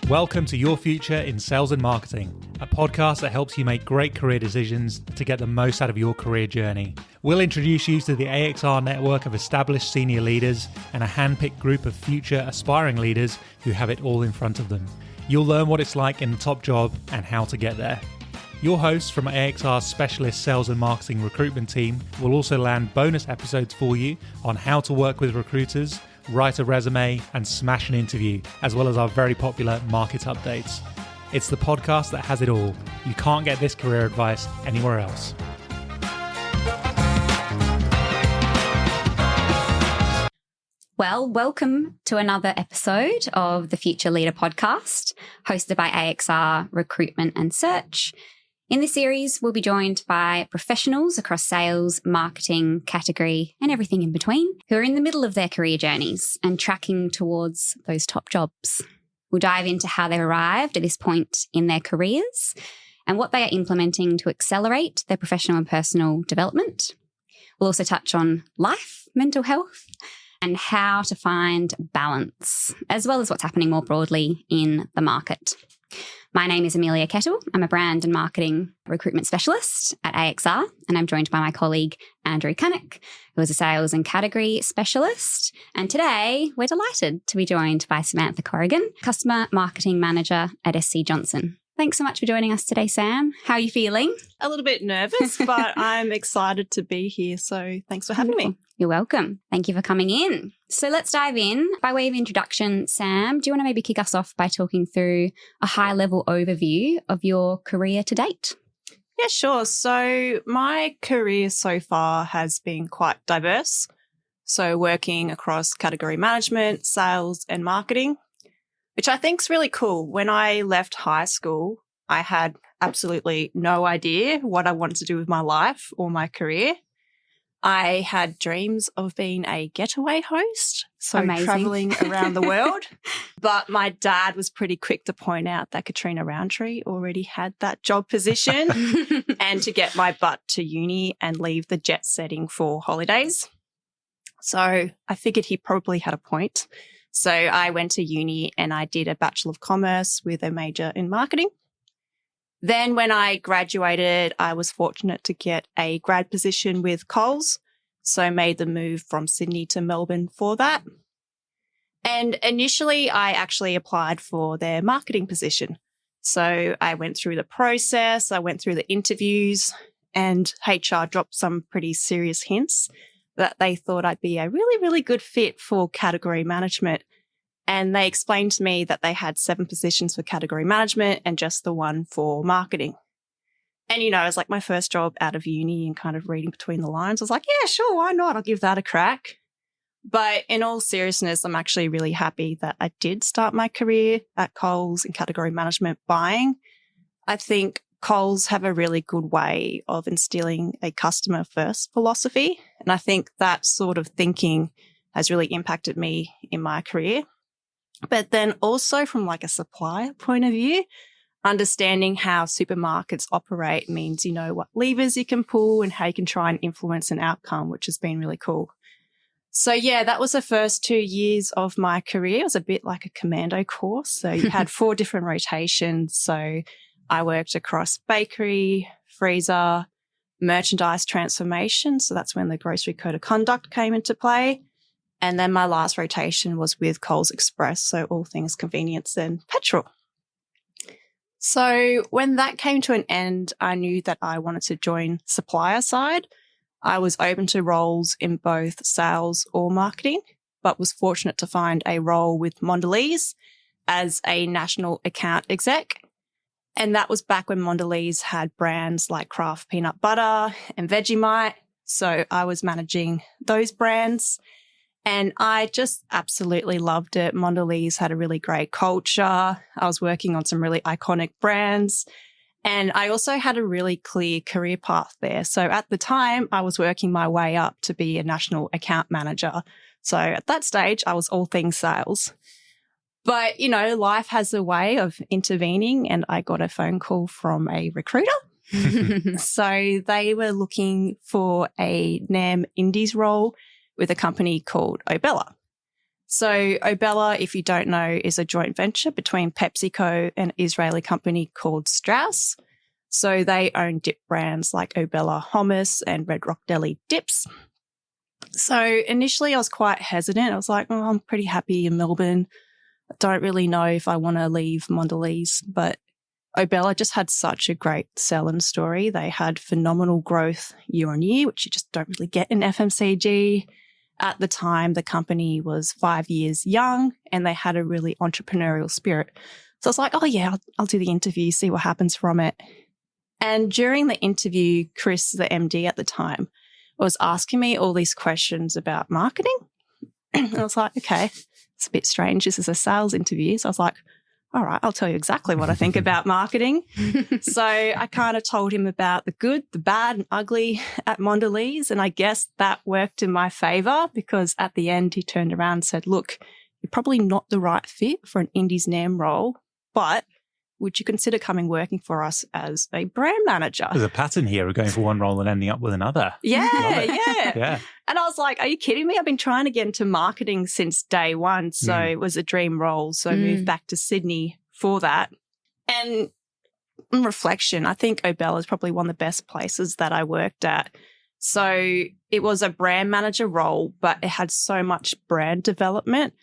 Welcome to Your Future in Sales and Marketing, a podcast that helps you make great career decisions to get the most out of your career journey. We'll introduce you to the AXR network of established senior leaders and a handpicked group of future aspiring leaders who have it all in front of them. You'll learn what it's like in the top job and how to get there. Your hosts from AXR's specialist sales and marketing recruitment team will also land bonus episodes for you on how to work with recruiters, write a resume, and smash an interview, as well as our very popular market updates. It's the podcast that has it all. You can't get this career advice anywhere else. Well, welcome to another episode of the Future Leader podcast, hosted by AXR Recruitment and Search. In this series, we'll be joined by professionals across sales, marketing, category, and everything in between who are in the middle of their career journeys and tracking towards those top jobs. We'll dive into how they've arrived at this point in their careers and what they are implementing to accelerate their professional and personal development. We'll also touch on life, mental health, and how to find balance, as well as what's happening more broadly in the market. My name is Amelia Kettle. I'm a brand and marketing recruitment specialist at AXR, and I'm joined by my colleague, Andrew Cannock, who is a sales and category specialist. And today, we're delighted to be joined by Samantha Corrigan, customer marketing manager at SC Johnson. Thanks so much for joining us today, Sam. How are you feeling? A little bit nervous, but I'm excited to be here. So thanks for having me. You're welcome. Thank you for coming in. So let's dive in. By way of introduction, Sam, do you want to maybe kick us off by talking through a high-level overview of your career to date? Yeah, sure. So my career so far has been quite diverse. So working across category management, sales and marketing, which I think is really cool. When I left high school, I had absolutely no idea what I wanted to do with my life or my career. I had dreams of being a getaway host, so traveling around the world. But my dad was pretty quick to point out that Katrina Roundtree already had that job position and to get my butt to uni and leave the jet setting for holidays. So I figured he probably had a point. So I went to uni and I did a Bachelor of Commerce with a major in marketing. Then when I graduated, I was fortunate to get a grad position with Coles. So made the move from Sydney to Melbourne for that. And initially, I actually applied for their marketing position. So I went through the process, I went through the interviews, and HR dropped some pretty serious hints that they thought I'd be a really, really good fit for category management. And they explained to me that they had 7 positions for category management and just the one for marketing. And, you know, it was like my first job out of uni and kind of reading between the lines. I was like, yeah, sure, why not? I'll give that a crack. But in all seriousness, I'm actually really happy that I did start my career at Coles in category management buying. I think Coles have a really good way of instilling a customer first philosophy. And I think that sort of thinking has really impacted me in my career. But then also from like a supplier point of view, understanding how supermarkets operate means you know what levers you can pull and how you can try and influence an outcome, which has been really cool. So yeah, that was the first 2 years of my career. It was a bit like a commando course. So you had 4 different rotations. So I worked across bakery, freezer, merchandise transformation. So that's when the grocery code of conduct came into play. And then my last rotation was with Coles Express, so all things convenience and petrol. So when that came to an end, I knew that I wanted to join supplier side. I was open to roles in both sales or marketing, but was fortunate to find a role with Mondelez as a national account exec. And that was back when Mondelez had brands like Kraft Peanut Butter and Vegemite. So I was managing those brands. And I just absolutely loved it. Mondelez had a really great culture. I was working on some really iconic brands. And I also had a really clear career path there. So at the time, I was working my way up to be a national account manager. So at that stage, I was all things sales. But, you know, life has a way of intervening and I got a phone call from a recruiter. So they were looking for a NAM Indies role with a company called Obella. So Obella, if you don't know, is a joint venture between PepsiCo and an Israeli company called Strauss. So they own dip brands like Obella Hummus and Red Rock Deli Dips. So initially I was quite hesitant. I was like, oh, I'm pretty happy in Melbourne. I don't really know if I want to leave Mondelez, but Obella just had such a great selling story. They had phenomenal growth year on year, which you just don't really get in FMCG. At the time, the company was 5 years young and they had a really entrepreneurial spirit. So I was like, oh yeah, I'll do the interview, see what happens from it. And during the interview, Chris, the MD at the time, was asking me all these questions about marketing. And I was like, okay, it's a bit strange. This is a sales interview. So I was like, all right, I'll tell you exactly what I think about marketing. So I kind of told him about the good, the bad and ugly at Mondelez. And I guess that worked in my favor because at the end he turned around and said, look, you're probably not the right fit for an Indies NAM role, but would you consider coming working for us as a brand manager? There's a pattern here of going for one role and ending up with another. Yeah. And I was like, are you kidding me? I've been trying to get into marketing since day one. So it was a dream role. So I moved back to Sydney for that. And in reflection, I think Obella is probably one of the best places that I worked at. So it was a brand manager role, but it had so much brand development.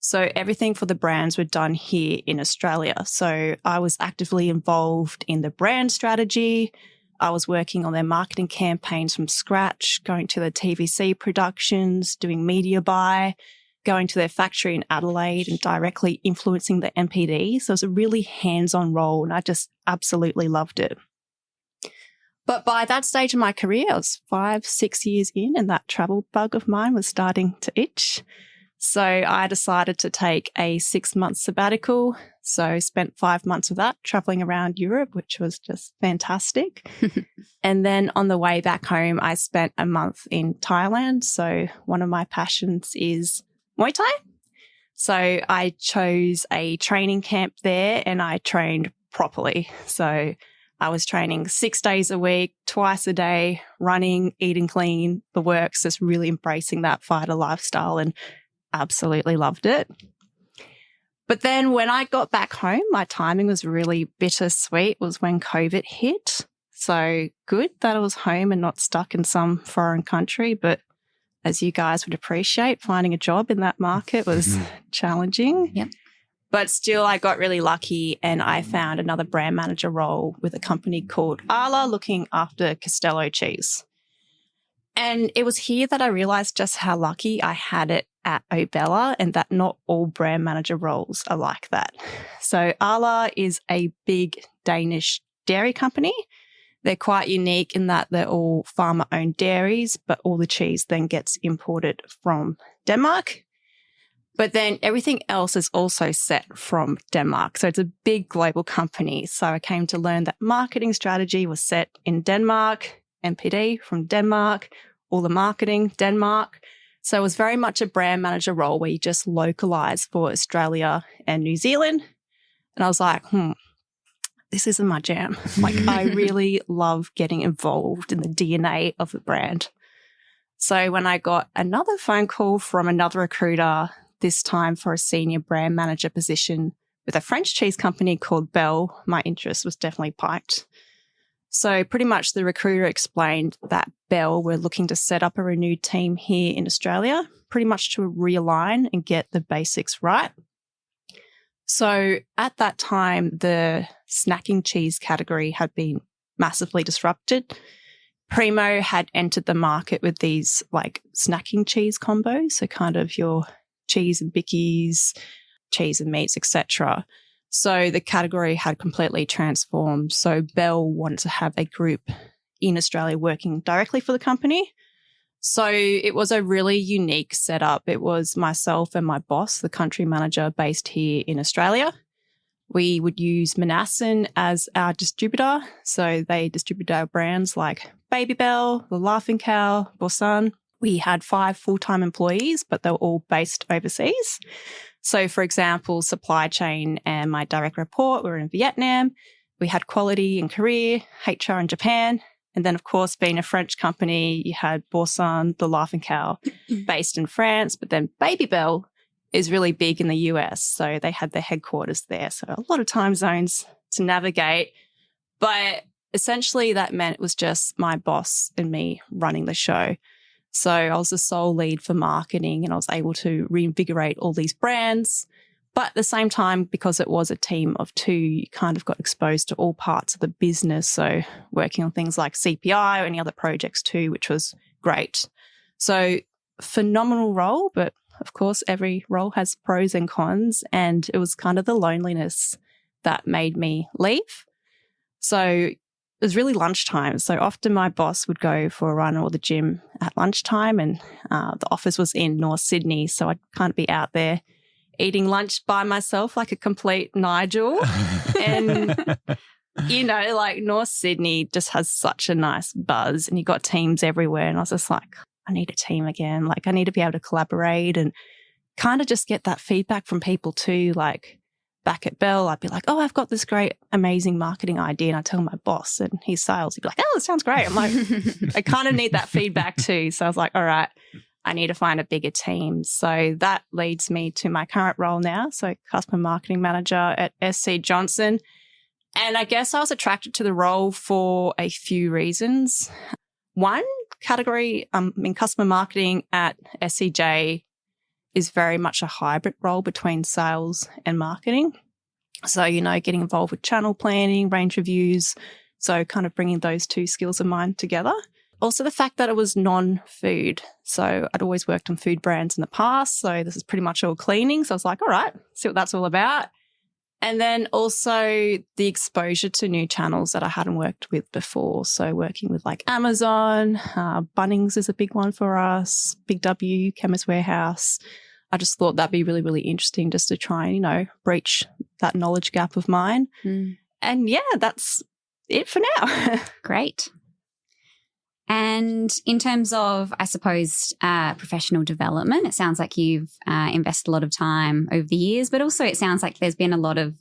So everything for the brands were done here in Australia. So I was actively involved in the brand strategy. I was working on their marketing campaigns from scratch, going to the TVC productions, doing media buy, going to their factory in Adelaide and directly influencing the MPD. So it was a really hands-on role and I just absolutely loved it. But by that stage of my career, I was 5-6 years in and that travel bug of mine was starting to itch. So I decided to take a 6-month sabbatical. So spent 5 months of that traveling around Europe, which was just fantastic. And then on the way back home, I spent a month in Thailand. So one of my passions is Muay Thai. So I chose a training camp there and I trained properly. So I was training 6 days a week, twice a day, running, eating clean, the works, just really embracing that fighter lifestyle and absolutely loved it. But then when I got back home, my timing was really bittersweet, was when COVID hit. So good that I was home and not stuck in some foreign country. But as you guys would appreciate, finding a job in that market was challenging. Yep. But still, I got really lucky and I found another brand manager role with a company called Arla looking after Castello cheese. And it was here that I realized just how lucky I had it at Obella and that not all brand manager roles are like that. So Arla is a big Danish dairy company. They're quite unique in that they're all farmer-owned dairies, but all the cheese then gets imported from Denmark. But then everything else is also set from Denmark. So it's a big global company. So I came to learn that marketing strategy was set in Denmark, NPD from Denmark, all the marketing, Denmark. So it was very much a brand manager role where you just localize for Australia and New Zealand. And I was like, this isn't my jam. Like I really love getting involved in the DNA of the brand. So when I got another phone call from another recruiter, this time for a senior brand manager position with a French cheese company called Bell, my interest was definitely piqued. So pretty much the recruiter explained that Bell were looking to set up a renewed team here in Australia, pretty much to realign and get the basics right. So at that time, the snacking cheese category had been massively disrupted. Primo had entered the market with these like snacking cheese combos, so kind of your cheese and bickies, cheese and meats, etc. So the category had completely transformed. So Bell wanted to have a group in Australia working directly for the company. So it was a really unique setup. It was myself and my boss, the country manager based here in Australia. We would use Manassan as our distributor. So they distribute our brands like Baby Bell, The Laughing Cow, Boursin. We had 5 full-time employees, but they were all based overseas. So, for example, supply chain and my direct report were in Vietnam. We had quality in Korea, HR in Japan. And then, of course, being a French company, you had Boursin, The Laughing Cow, based in France. But then Baby Bell is really big in the US. So they had their headquarters there. So a lot of time zones to navigate. But essentially that meant it was just my boss and me running the show. So I was the sole lead for marketing and I was able to reinvigorate all these brands. But at the same time, because it was a team of 2, you kind of got exposed to all parts of the business. So working on things like CPI or any other projects too, which was great. So phenomenal role, but of course, every role has pros and cons. And it was kind of the loneliness that made me leave. So it was really lunchtime. So often my boss would go for a run or the gym at lunchtime, and the office was in North Sydney. So I'd kind of be out there eating lunch by myself like a complete Nigel. And, you know, like North Sydney just has such a nice buzz and you got teams everywhere. And I was just like, I need a team again. Like I need to be able to collaborate and kind of just get that feedback from people too. Like back at Bell, I'd be like, oh, I've got this great, amazing marketing idea. And I tell my boss and he's sales. He'd be like, oh, that sounds great. I'm like, I kind of need that feedback too. So I was like, all right, I need to find a bigger team. So that leads me to my current role now. So customer marketing manager at SC Johnson. And I guess I was attracted to the role for a few reasons. One, category in customer marketing at SCJ is very much a hybrid role between sales and marketing. So, you know, getting involved with channel planning, range reviews. So kind of bringing those 2 skills of mine together. Also the fact that it was non-food. So I'd always worked on food brands in the past. So this is pretty much all cleaning. So I was like, all right, see what that's all about. And then also the exposure to new channels that I hadn't worked with before. So working with like Amazon, Bunnings is a big one for us, Big W, Chemist Warehouse. I just thought that'd be really, really interesting just to try and, you know, breach that knowledge gap of mine. And yeah, that's it for now. Great. And in terms of, I suppose, professional development, it sounds like you've invested a lot of time over the years, but also it sounds like there's been a lot of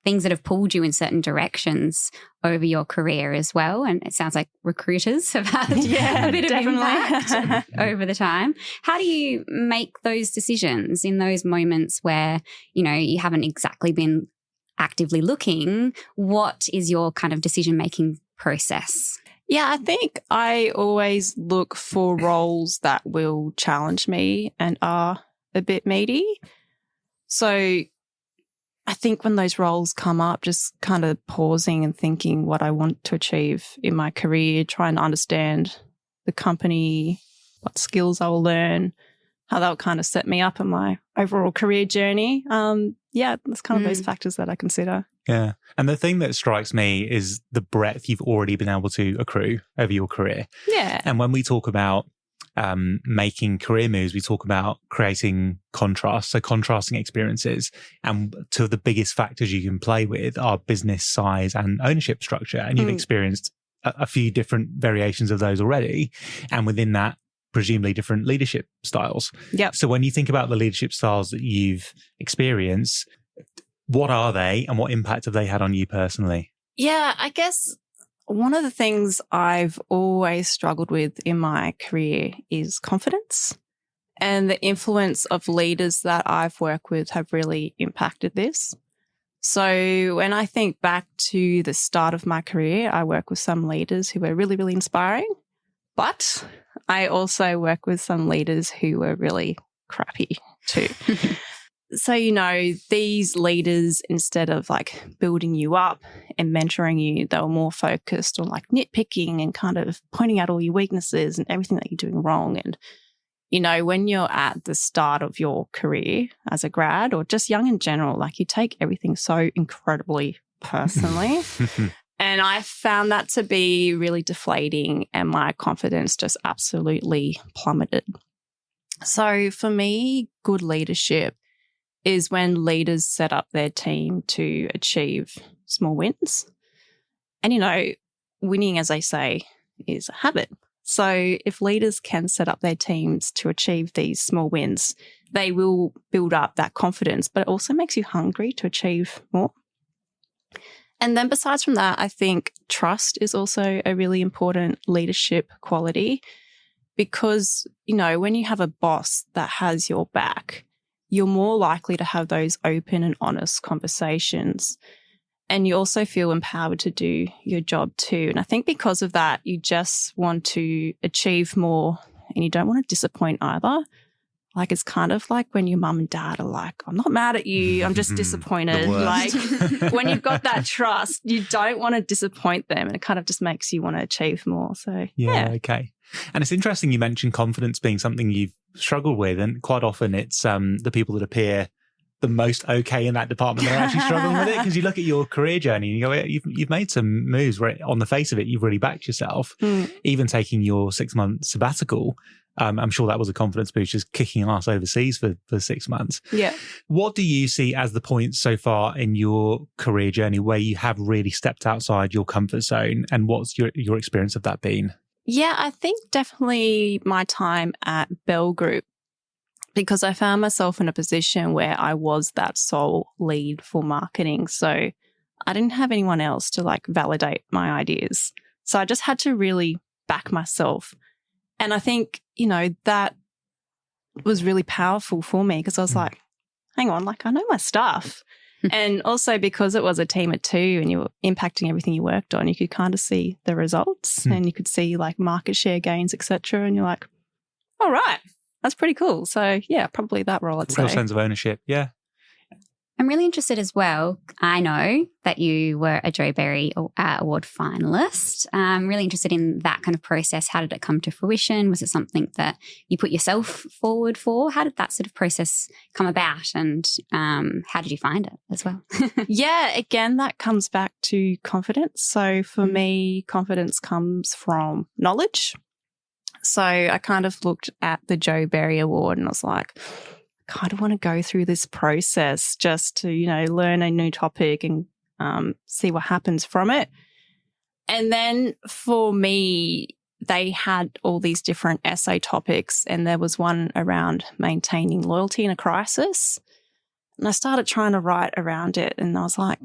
things that have pulled you in certain directions over your career as well. And it sounds like recruiters have had a bit of impact over the time. How do you make those decisions in those moments where, you know, you haven't exactly been actively looking? What is your kind of decision-making process? Yeah, I think I always look for roles that will challenge me and are a bit meaty. So I think when those roles come up, just kind of pausing and thinking what I want to achieve in my career, trying to understand the company, what skills I will learn, how that will kind of set me up in my overall career journey. Yeah, that's kind of those factors that I consider. Yeah. And the thing that strikes me is the breadth you've already been able to accrue over your career. Yeah. And when we talk about making career moves, we talk about creating contrast, so contrasting experiences. And two of the biggest factors you can play with are business size and ownership structure. And you've experienced a few different variations of those already. And within that, presumably different leadership styles. Yep. So when you think about the leadership styles that you've experienced, what are they and what impact have they had on you personally? Yeah, I guess one of the things I've always struggled with in my career is confidence. And the influence of leaders that I've worked with have really impacted this. So when I think back to the start of my career, I work with some leaders who were really, really inspiring. But I also work with some leaders who were really crappy too. So, you know, these leaders, instead of like building you up and mentoring you, they were more focused on like nitpicking and kind of pointing out all your weaknesses and everything that you're doing wrong. And, you know, when you're at the start of your career as a grad or just young in general, like you take everything so incredibly personally. And I found that to be really deflating and my confidence just absolutely plummeted. So for me, good leadership is when leaders set up their team to achieve small wins. And, you know, winning, as they say, is a habit. So if leaders can set up their teams to achieve these small wins, they will build up that confidence, but it also makes you hungry to achieve more. And then besides from that, I think trust is also a really important leadership quality because, you know, when you have a boss that has your back you're more likely to have those open and honest conversations. And you also feel empowered to do your job too. And I think because of that, you just want to achieve more and you don't want to disappoint either. Like, it's kind of like when your mum and dad are like, I'm not mad at you, I'm just disappointed. Like, when you've got that trust, you don't want to disappoint them, and it kind of just makes you want to achieve more. So, yeah. Okay. And it's interesting you mentioned confidence being something you've struggled with, and quite often it's the people that appear the most okay in that department that are actually struggling with it, because you look at your career journey and you go, you've made some moves where on the face of it, you've really backed yourself. Even taking your 6-month sabbatical, I'm sure that was a confidence boost, just kicking ass overseas for 6 months. Yeah. What do you see as the points so far in your career journey where you have really stepped outside your comfort zone, and what's your experience of that been? Yeah, I think definitely my time at Bell Group, because I found myself in a position where I was that sole lead for marketing. So I didn't have anyone else to like validate my ideas. So I just had to really back myself. And I think, that was really powerful for me, because I was like, hang on, like, I know my stuff. And also because it was a team of 2 and you were impacting everything you worked on, you could kind of see the results and you could see like market share gains, etc. And you're like, all right, that's pretty cool. So yeah, probably that role, I'd say. Real sense of ownership. Yeah. I'm really interested as well. I know that you were a Joe Berry Award finalist. I'm really interested in that kind of process. How did it come to fruition? Was it something that you put yourself forward for? How did that sort of process come about, and how did you find it as well? Yeah, again, that comes back to confidence. So for me, confidence comes from knowledge. So I kind of looked at the Joe Berry Award and I was like, kind of want to go through this process just to, learn a new topic and see what happens from it. And then for me, they had all these different essay topics, and there was one around maintaining loyalty in a crisis. And I started trying to write around it, and I was like,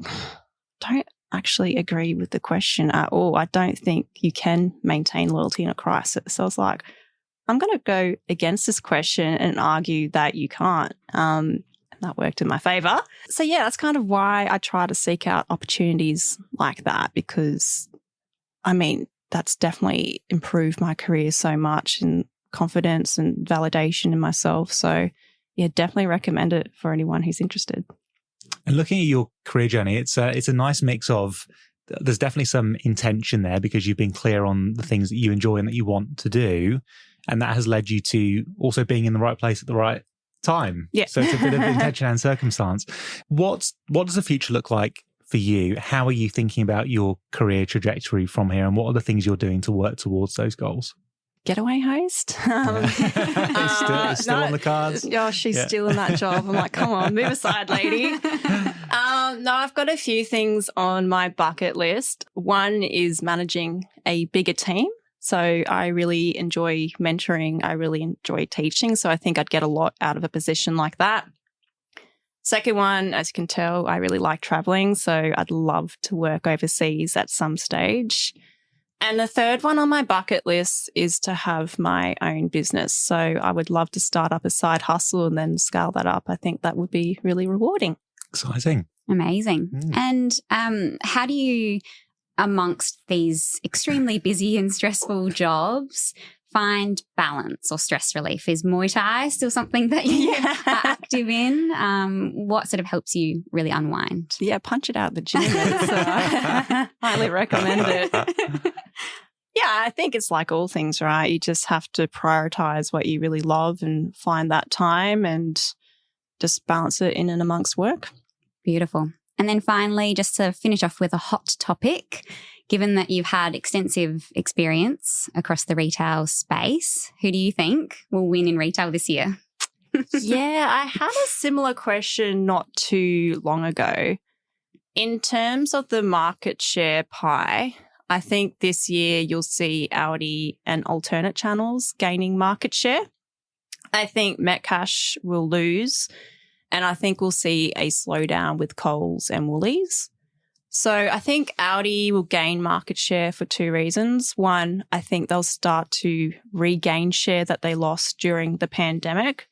don't actually agree with the question at all. I don't think you can maintain loyalty in a crisis. So I was like, I'm going to go against this question and argue that you can't. And that worked in my favor. So yeah, that's kind of why I try to seek out opportunities like that, because that's definitely improved my career so much in confidence and validation in myself. So yeah, definitely recommend it for anyone who's interested. And looking at your career journey, it's a nice mix of, there's definitely some intention there because you've been clear on the things that you enjoy and that you want to do. And that has led you to also being in the right place at the right time. Yeah. So it's a bit of intention and circumstance. What does the future look like for you? How are you thinking about your career trajectory from here? And what are the things you're doing to work towards those goals? Getaway host. It's still on the cards. Oh, she's still in that job. I'm like, come on, move aside, lady. No, I've got a few things on my bucket list. One is managing a bigger team. So I really enjoy mentoring. I really enjoy teaching. So I think I'd get a lot out of a position like that. Second one, as you can tell, I really like traveling. So I'd love to work overseas at some stage. And the third one on my bucket list is to have my own business. So I would love to start up a side hustle and then scale that up. I think that would be really rewarding. Exciting. Amazing. And how do you, amongst these extremely busy and stressful jobs, find balance or stress relief? Is Muay Thai still something that you are active in? What sort of helps you really unwind? Yeah, punch it out at the gym. So I highly recommend it. Yeah, I think it's like all things, right? You just have to prioritize what you really love and find that time and just balance it in and amongst work. Beautiful. And then finally, just to finish off with a hot topic, given that you've had extensive experience across the retail space, who do you think will win in retail this year? Yeah, I had a similar question not too long ago. In terms of the market share pie, I think this year you'll see Aldi and alternate channels gaining market share. I think Metcash will lose. And I think we'll see a slowdown with Coles and Woolies. So I think Aldi will gain market share for two reasons. One, I think they'll start to regain share that they lost during the pandemic.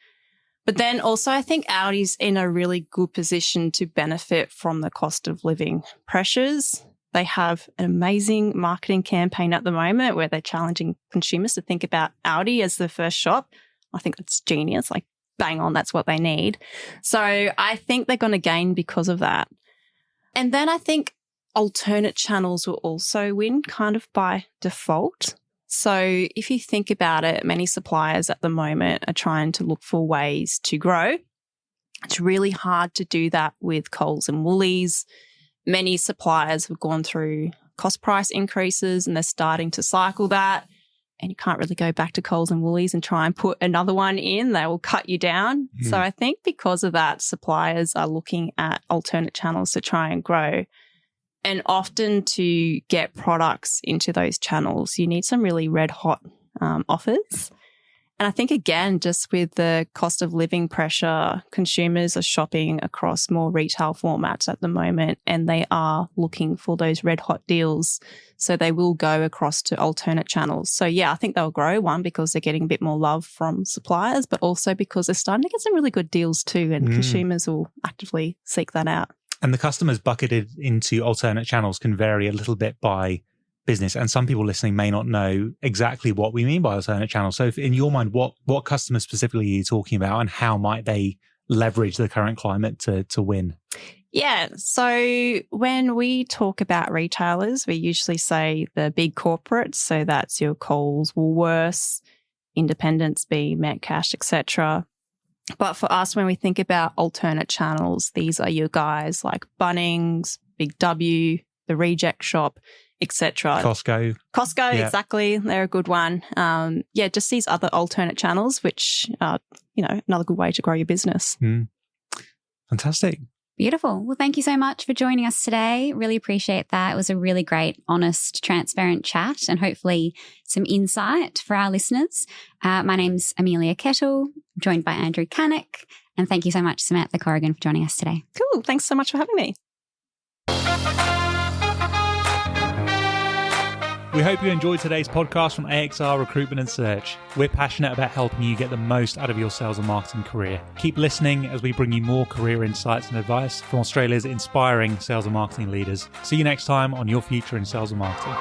But then also I think Audi's in a really good position to benefit from the cost of living pressures. They have an amazing marketing campaign at the moment where they're challenging consumers to think about Audi as the first shop. I think that's genius, like bang on, that's what they need. So I think they're going to gain because of that. And then I think alternate channels will also win kind of by default. So if you think about it, many suppliers at the moment are trying to look for ways to grow. It's really hard to do that with Coles and Woolies. Many suppliers have gone through cost price increases and they're starting to cycle that. And you can't really go back to Coles and Woolies and try and put another one in. They will cut you down. So I think because of that, suppliers are looking at alternate channels to try and grow. And often to get products into those channels, you need some really red hot offers. And I think, again, just with the cost of living pressure, consumers are shopping across more retail formats at the moment and they are looking for those red hot deals. So they will go across to alternate channels. So, yeah, I think they'll grow, one, because they're getting a bit more love from suppliers, but also because they're starting to get some really good deals too, and consumers will actively seek that out. And the customers bucketed into alternate channels can vary a little bit by business. And some people listening may not know exactly what we mean by alternate channels. So if, in your mind, what customers specifically are you talking about and how might they leverage the current climate to win? Yeah. So when we talk about retailers, we usually say the big corporates. So that's your Coles, Woolworths, Independents, Metcash, etc. But for us, when we think about alternate channels, these are your guys like Bunnings, Big W, The Reject Shop, etc. Costco, yeah. Exactly. They're a good one. Just these other alternate channels, which are, another good way to grow your business. Fantastic. Beautiful. Well, thank you so much for joining us today. Really appreciate that. It was a really great, honest, transparent chat and hopefully some insight for our listeners. My name's Amelia Kettle, joined by Andrew Cannock. And thank you so much, Samantha Corrigan, for joining us today. Cool. Thanks so much for having me. We hope you enjoyed today's podcast from AXR Recruitment and Search. We're passionate about helping you get the most out of your sales and marketing career. Keep listening as we bring you more career insights and advice from Australia's inspiring sales and marketing leaders. See you next time on Your Future in Sales and Marketing.